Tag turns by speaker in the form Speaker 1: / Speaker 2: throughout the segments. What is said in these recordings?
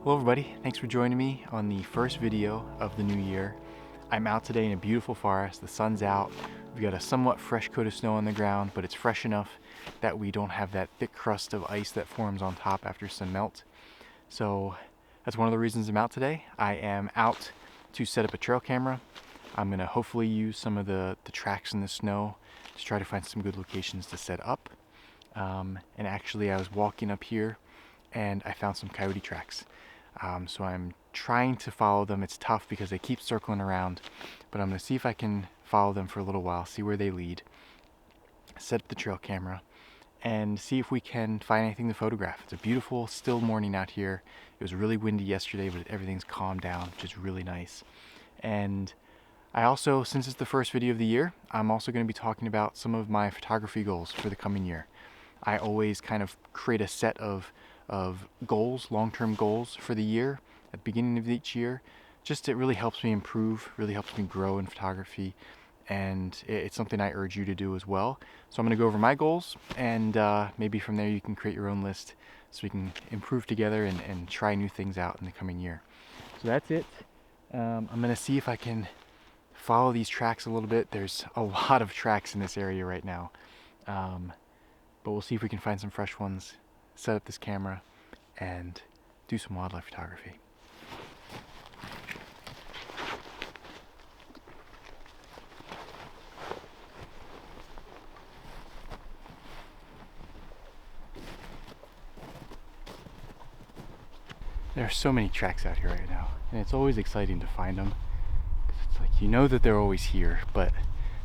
Speaker 1: Hello everybody, thanks for joining me on the first video of the new year. I'm out today in a beautiful forest, the sun's out, we've got a somewhat fresh coat of snow on the ground, but it's fresh enough that we don't have that thick crust of ice that forms on top after some melt. So that's one of the reasons I'm out today. I am out to set up a trail camera. I'm going to hopefully use some of the tracks in the snow to try to find some good locations to set up. And actually I was walking up here and I found some coyote tracks. So I'm trying to follow them. It's tough because they keep circling around, but I'm going to see if I can follow them for a little while, see where they lead, set up the trail camera, and see if we can find anything to photograph. It's a beautiful, still morning out here. It was really windy yesterday, but everything's calmed down, which is really nice. And I also, since it's the first video of the year, I'm also going to be talking about some of my photography goals for the coming year. I always kind of create a set of goals, long-term goals for the year at the beginning of each year. Just it really helps me improve, really helps me grow in photography, and it's something I urge you to do as well. So I'm going to go over my goals, and maybe from there you can create your own list so we can improve together and try new things out in the coming year. So that's it. I'm going to see if I can follow these tracks a little bit. There's a lot of tracks in this area right now, but we'll see if we can find some fresh ones, set up this camera, and do some wildlife photography. There are so many tracks out here right now, and it's always exciting to find them. It's like, you know that they're always here, but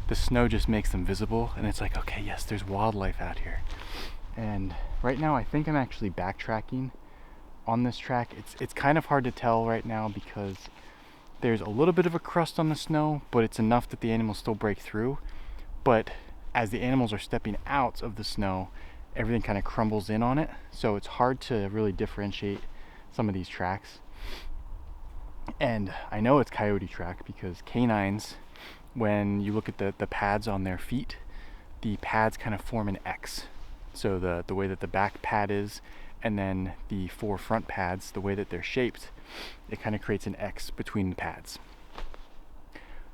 Speaker 1: the snow just makes them visible, and it's like, okay, yes, there's wildlife out here. And right now I think I'm actually backtracking on this track. It's kind of hard to tell right now because there's a little bit of a crust on the snow, but it's enough that the animals still break through. But as the animals are stepping out of the snow, everything kind of crumbles in on it, so it's hard to really differentiate some of these tracks. And I know it's coyote track because canines, when you look at the pads on their feet, the pads kind of form an X. So the way that the back pad is, and then the four front pads, the way that they're shaped, it kind of creates an X between the pads.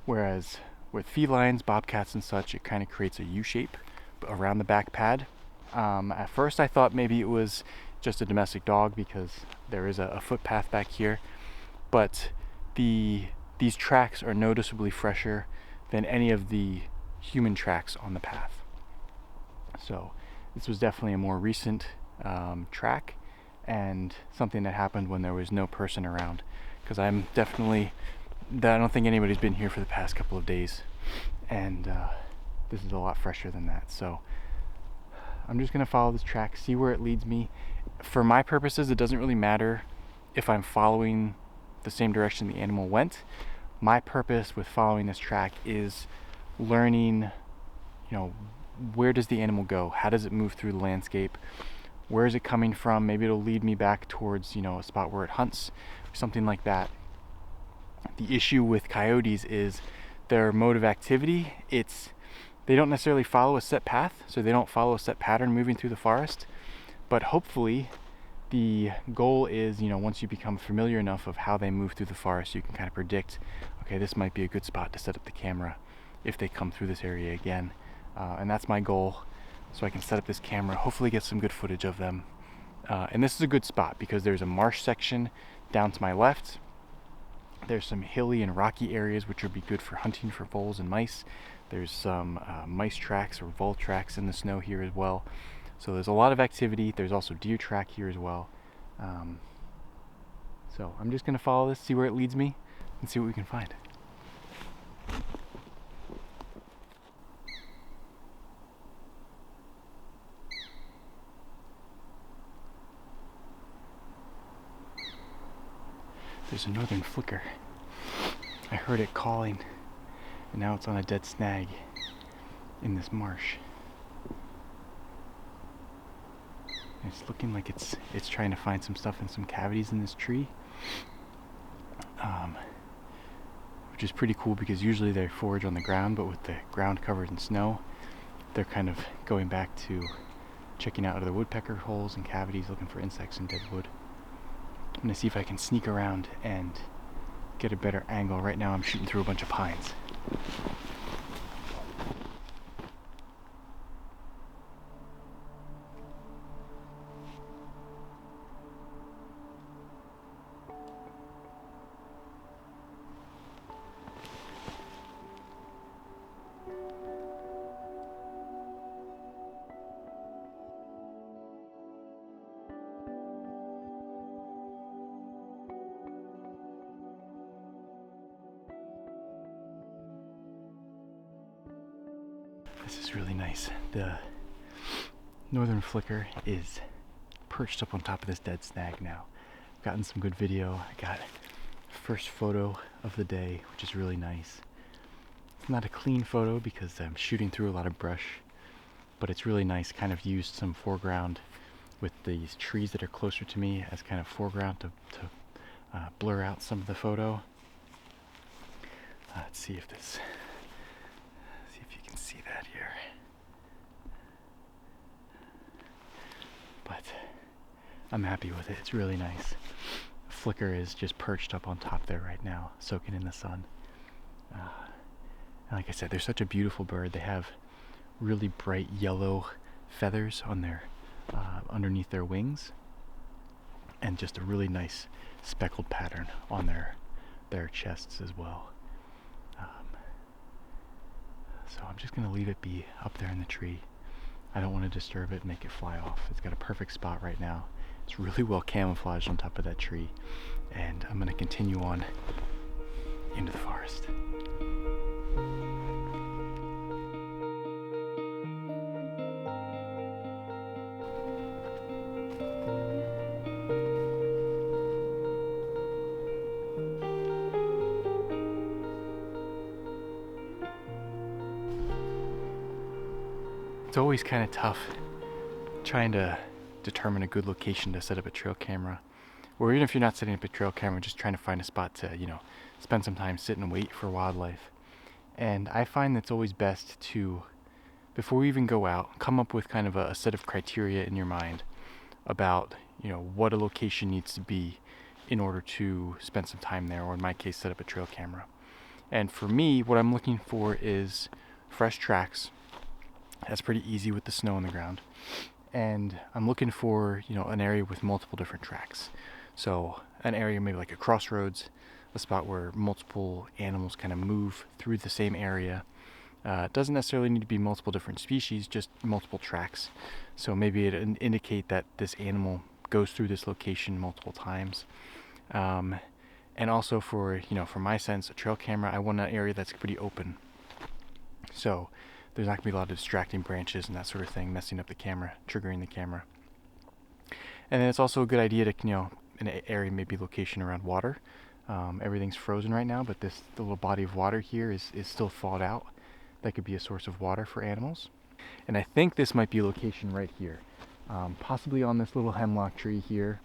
Speaker 1: Whereas with felines, bobcats and such, it kind of creates a U shape around the back pad. At first I thought maybe it was just a domestic dog because there is a footpath back here, but these tracks are noticeably fresher than any of the human tracks on the path. So this was definitely a more recent track, and something that happened when there was no person around, because I don't think anybody's been here for the past couple of days, and this is a lot fresher than that. So I'm just going to follow this track, see where it leads me. For my purposes, it doesn't really matter if I'm following the same direction the animal went. My purpose with following this track is learning, where does the animal go? How does it move through the landscape? Where is it coming from? Maybe it'll lead me back towards, a spot where it hunts, or something like that. The issue with coyotes is their mode of activity. They don't necessarily follow a set path, so they don't follow a set pattern moving through the forest. But hopefully the goal is, once you become familiar enough of how they move through the forest, you can kind of predict, okay, this might be a good spot to set up the camera if they come through this area again. And that's my goal, so I can set up this camera, hopefully get some good footage of them. And this is a good spot because there's a marsh section down to my left. There's some hilly and rocky areas which would be good for hunting for voles and mice. There's some mice tracks or vole tracks in the snow here as well. So there's a lot of activity. There's also deer track here as well. So I'm just going to follow this, see where it leads me, and see what we can find. There's a northern flicker. I heard it calling, and now it's on a dead snag in this marsh. And it's looking like it's trying to find some stuff in some cavities in this tree, which is pretty cool because usually they forage on the ground, but with the ground covered in snow, they're kind of going back to checking out other woodpecker holes and cavities, looking for insects in dead wood. I'm gonna see if I can sneak around and get a better angle. Right now I'm shooting through a bunch of pines. This is really nice. The northern flicker is perched up on top of this dead snag now. I've gotten some good video. I got first photo of the day, which is really nice. It's not a clean photo because I'm shooting through a lot of brush, but it's really nice. Kind of used some foreground with these trees that are closer to me as kind of foreground to blur out some of the photo. Let's see if this, see if you can see that here. But I'm happy with it. It's really nice. Flicker is just perched up on top there right now, soaking in the sun. And like I said, they're such a beautiful bird. They have really bright yellow feathers on their underneath their wings, and just a really nice speckled pattern on their chests as well. So I'm just going to leave it be up there in the tree. I don't want to disturb it and make it fly off. It's got a perfect spot right now. It's really well camouflaged on top of that tree. And I'm going to continue on into the forest. It's always kind of tough trying to determine a good location to set up a trail camera, or even if you're not setting up a trail camera, just trying to find a spot to, spend some time, sit and wait for wildlife. And I find that it's always best to, before we even go out, come up with kind of a set of criteria in your mind about, what a location needs to be in order to spend some time there, or in my case, set up a trail camera. And for me, what I'm looking for is fresh tracks. That's pretty easy with the snow on the ground. And I'm looking for, an area with multiple different tracks. So an area maybe like a crossroads, a spot where multiple animals kind of move through the same area. It doesn't necessarily need to be multiple different species, just multiple tracks. So maybe it indicate that this animal goes through this location multiple times. And also for my sense, a trail camera, I want an area that's pretty open. So there's not going to be a lot of distracting branches and that sort of thing messing up the camera, triggering the camera. And then it's also a good idea to, in an area, maybe location around water. Everything's frozen right now, but the little body of water here is still thawed out. That could be a source of water for animals. And I think this might be a location right here, possibly on this little hemlock tree here.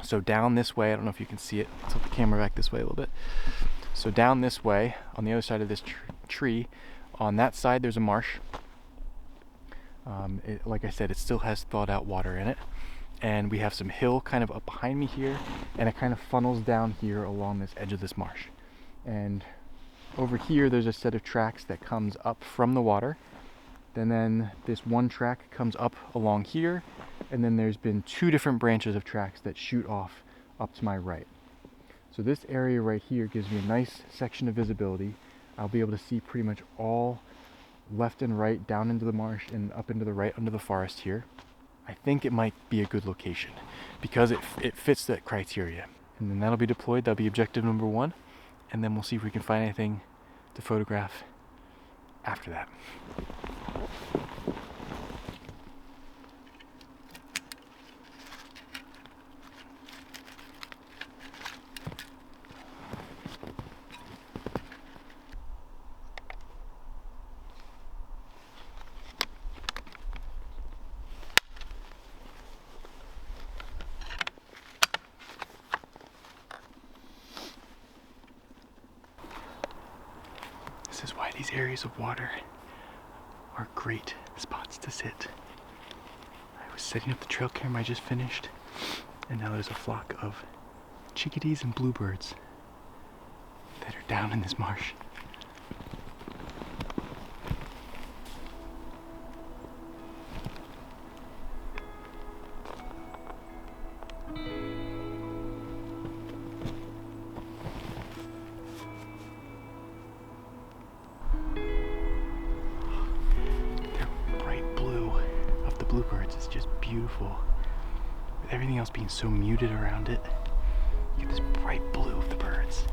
Speaker 1: So down this way, I don't know if you can see it. Let's tilt the camera back this way a little bit. So down this way, on the other side of this tree, on that side there's a marsh. Like I said, it still has thawed out water in it. And we have some hill kind of up behind me here, and it kind of funnels down here along this edge of this marsh. And over here there's a set of tracks that comes up from the water. And then this one track comes up along here, and then there's been two different branches of tracks that shoot off up to my right. So this area right here gives me a nice section of visibility. I'll be able to see pretty much all left and right down into the marsh and up into the right under the forest here. I think it might be a good location because it fits that criteria. And then that'll be deployed. That'll be objective number 1. And then we'll see if we can find anything to photograph after that. This is why these areas of water are great spots to sit. I was setting up the trail camera I just finished, and now there's a flock of chickadees and bluebirds that are down in this marsh. Bluebirds is just beautiful. With everything else being so muted around it, you get this bright blue of the birds.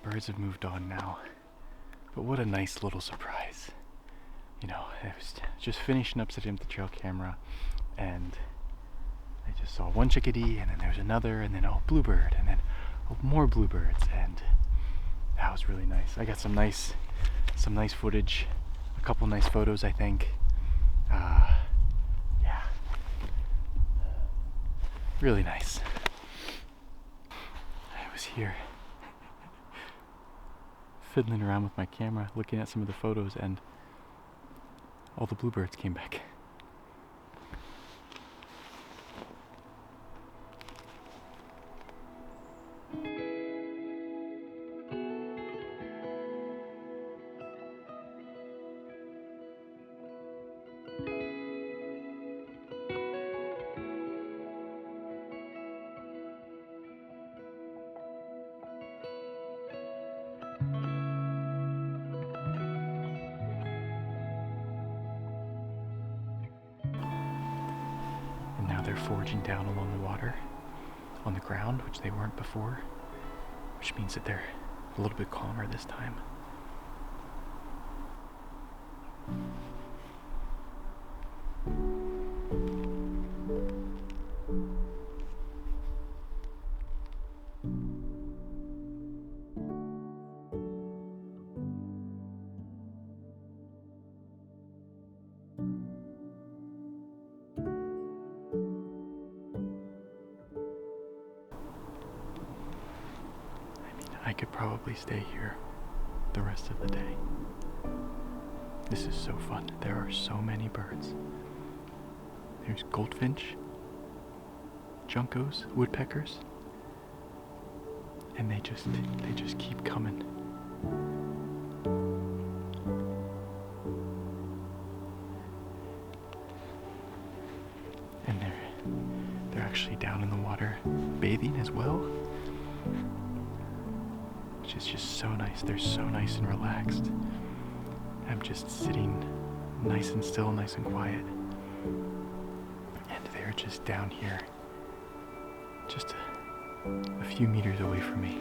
Speaker 1: Birds have moved on now, but what a nice little surprise. You know, I was just finishing up setting up the trail camera, and I just saw one chickadee, and then there was another, and then bluebird, and then more bluebirds, and that was really nice. I got some nice footage, a couple nice photos, I think. Yeah, really nice. I was here fiddling around with my camera, looking at some of the photos, and all the bluebirds came back. They're foraging down along the water, on the ground, which they weren't before, which means that they're a little bit calmer this time. I could probably stay here the rest of the day. This is so fun. There are so many birds. There's goldfinch, juncos, woodpeckers, and they just keep coming. And they're actually down in the water bathing as well. Which is just so nice. They're so nice and relaxed. I'm just sitting nice and still, nice and quiet. And they're just down here, just a few meters away from me.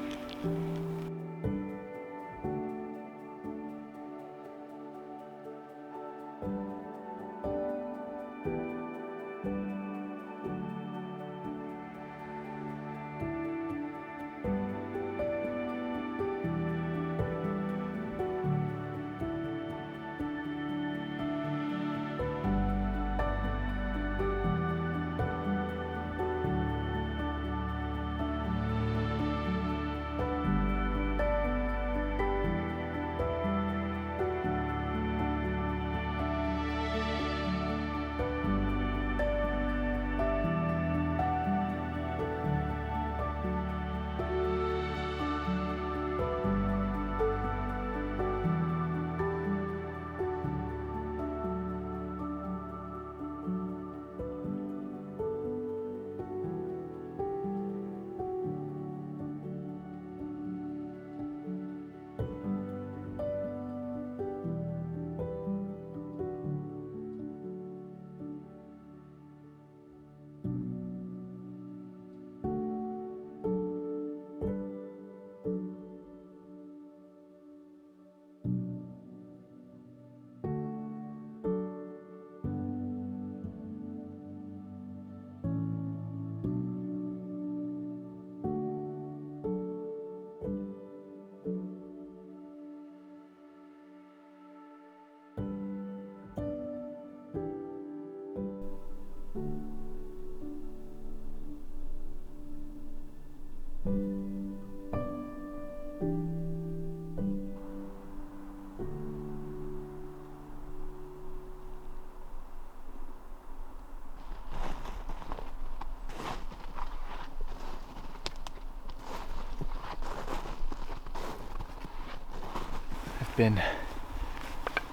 Speaker 1: I've been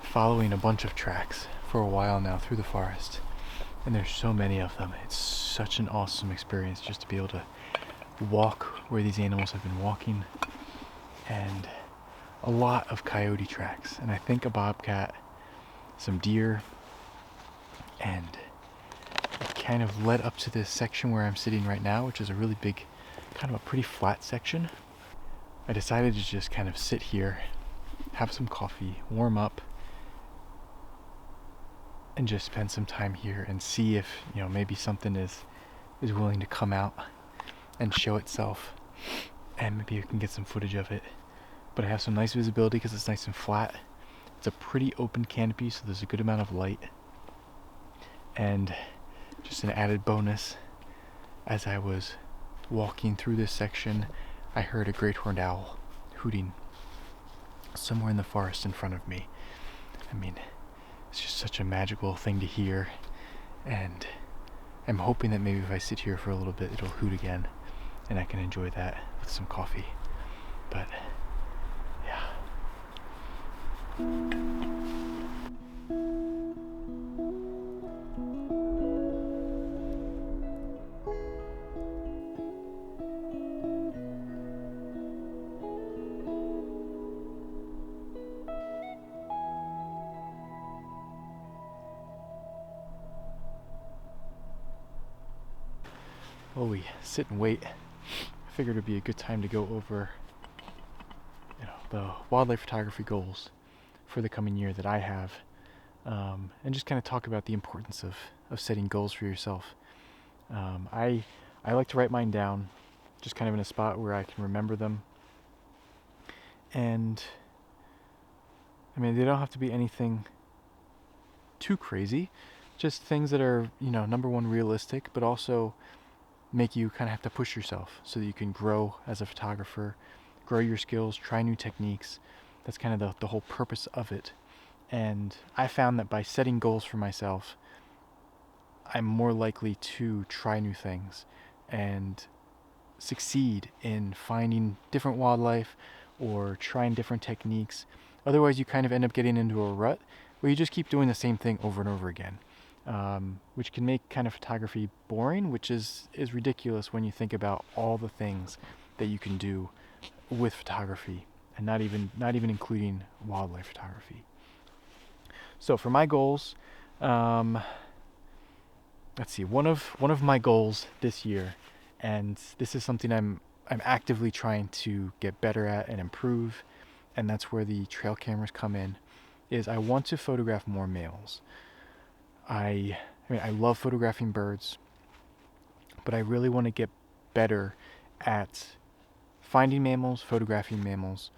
Speaker 1: following a bunch of tracks for a while now through the forest, and there's so many of them. It's such an awesome experience just to be able to walk where these animals have been walking, and a lot of coyote tracks, and I think a bobcat, some deer, and it kind of led up to this section where I'm sitting right now, which is a really big, kind of a pretty flat section. I decided to just kind of sit here, have some coffee, warm up, and just spend some time here and see if, maybe something is willing to come out and show itself, and maybe I can get some footage of it. But I have some nice visibility because it's nice and flat. It's a pretty open canopy, so there's a good amount of light. And just an added bonus, as I was walking through this section, I heard a great horned owl hooting somewhere in the forest in front of me. I mean, it's just such a magical thing to hear, and I'm hoping that maybe if I sit here for a little bit, it'll hoot again, and I can enjoy that with some coffee. But yeah. While we sit and wait, I figured it'd be a good time to go over, the wildlife photography goals for the coming year that I have, and just kind of talk about the importance of setting goals for yourself. I like to write mine down, just kind of in a spot where I can remember them, and I mean, they don't have to be anything too crazy, just things that are, number one, realistic, but also make you kind of have to push yourself so that you can grow as a photographer, grow your skills, try new techniques. That's kind of the whole purpose of it. And I found that by setting goals for myself, I'm more likely to try new things and succeed in finding different wildlife or trying different techniques. Otherwise, you kind of end up getting into a rut where you just keep doing the same thing over and over again. Which can make kind of photography boring, which is ridiculous when you think about all the things that you can do with photography, and not even including wildlife photography. So for my goals, let's see, one of my goals this year, and this is something I'm actively trying to get better at and improve, and that's where the trail cameras come in, is I want to photograph more males. I love photographing birds, but I really want to get better at finding mammals, photographing mammals,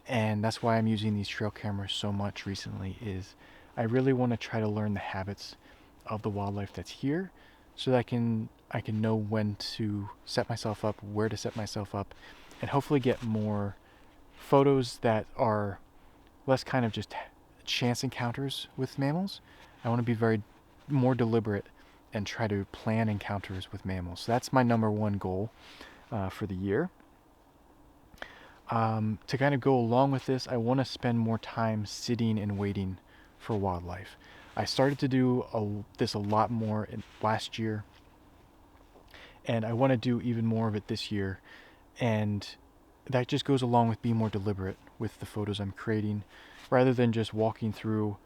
Speaker 1: and that's why I'm using these trail cameras so much recently. Is I really want to try to learn the habits of the wildlife that's here, so that I can know when to set myself up, where to set myself up, and hopefully get more photos that are less kind of just chance encounters with mammals. I want to be more deliberate and try to plan encounters with mammals. So that's my number one goal for the year. To kind of go along with this, I want to spend more time sitting and waiting for wildlife. I started to do this a lot more last year, and I want to do even more of it this year. And that just goes along with being more deliberate with the photos I'm creating, rather than just hiking through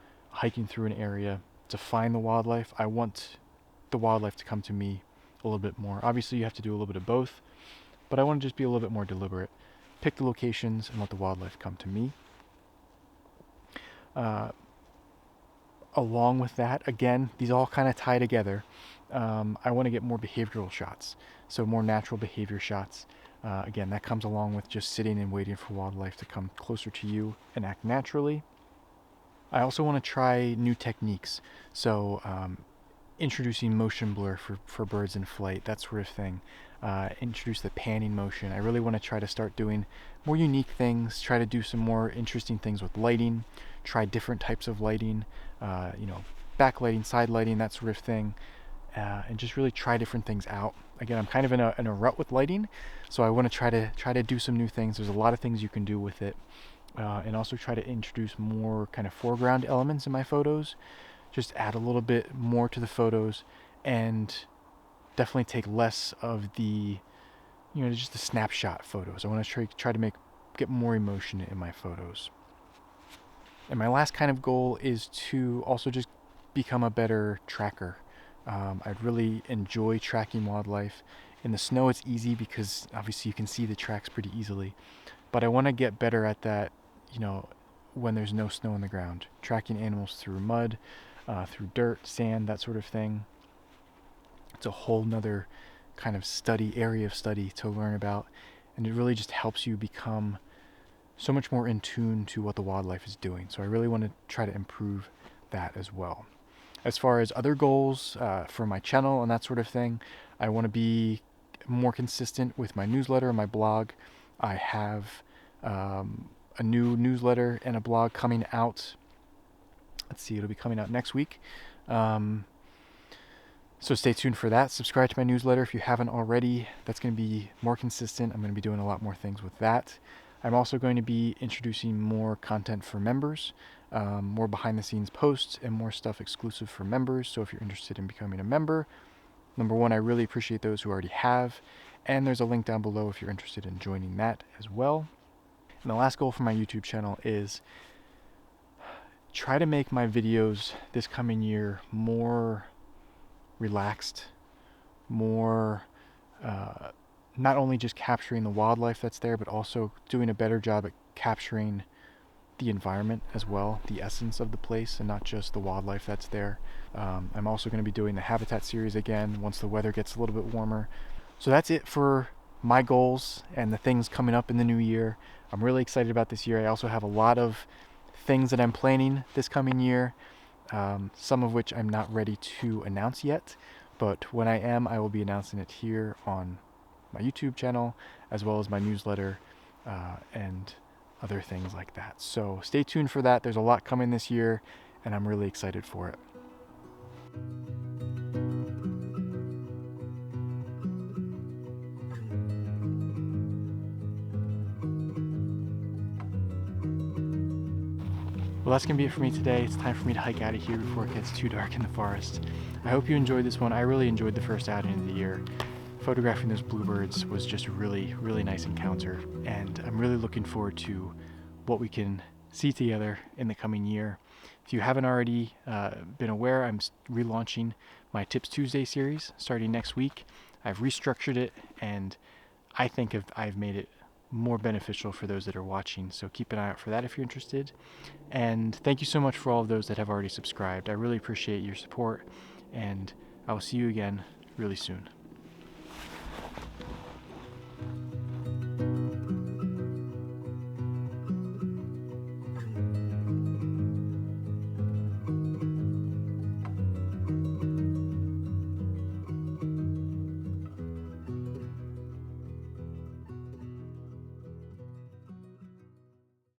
Speaker 1: an area to find the wildlife. I want the wildlife to come to me a little bit more. Obviously, you have to do a little bit of both, but I want to just be a little bit more deliberate. Pick the locations and let the wildlife come to me. Along with that, again, these all kind of tie together. I want to get more behavioral shots, so more natural behavior shots. Again, that comes along with just sitting and waiting for wildlife to come closer to you and act naturally. I also want to try new techniques, so introducing motion blur for birds in flight, that sort of thing. Introduce the panning motion. I really want to try to start doing more unique things, try to do some more interesting things with lighting, try different types of lighting, backlighting, side lighting, that sort of thing, and just really try different things out. Again, I'm kind of in a rut with lighting, so I want to try to do some new things. There's a lot of things you can do with it. and also try to introduce more kind of foreground elements in my photos. Just add a little bit more to the photos, and definitely take less of the, just the snapshot photos. I want to try to get more emotion in my photos. And my last kind of goal is to also just become a better tracker. I'd really enjoy tracking wildlife. In the snow, it's easy because obviously you can see the tracks pretty easily. But I want to get better at that, when there's no snow on the ground. Tracking animals through mud, through dirt, sand, that sort of thing. It's a whole nother kind of area of study to learn about. And it really just helps you become so much more in tune to what the wildlife is doing. So I really want to try to improve that as well. As far as other goals for my channel and that sort of thing, I want to be more consistent with my newsletter and my blog. I have a new newsletter and a blog coming out. Let's see, it'll be coming out next week. So stay tuned for that. Subscribe to my newsletter if you haven't already. That's going to be more consistent. I'm going to be doing a lot more things with that. I'm also going to be introducing more content for members, more behind the scenes posts, and more stuff exclusive for members. So if you're interested in becoming a member, number one, I really appreciate those who already have. And there's a link down below if you're interested in joining that as well. And the last goal for my YouTube channel is try to make my videos this coming year more relaxed, more not only just capturing the wildlife that's there, but also doing a better job at capturing the environment as well, the essence of the place, and not just the wildlife that's there. I'm also going to be doing the habitat series again once the weather gets a little bit warmer. So that's it for my goals and the things coming up in the new year. I'm really excited about this year. I also have a lot of things that I'm planning this coming year, some of which I'm not ready to announce yet, but when I am, I will be announcing it here on my YouTube channel, as well as my newsletter, and other things like that. So stay tuned for that. There's a lot coming this year, and I'm really excited for it. Well, that's going to be it for me today. It's time for me to hike out of here before it gets too dark in the forest. I hope you enjoyed this one. I really enjoyed the first outing of the year. Photographing those bluebirds was just a really, really nice encounter, and I'm really looking forward to what we can see together in the coming year. If you haven't already been aware, I'm relaunching my Tips Tuesday series starting next week. I've restructured it, and I think I've made it more beneficial for those that are watching, so keep an eye out for that if you're interested. And thank you so much for all of those that have already subscribed. I really appreciate your support, and I will see you again really soon.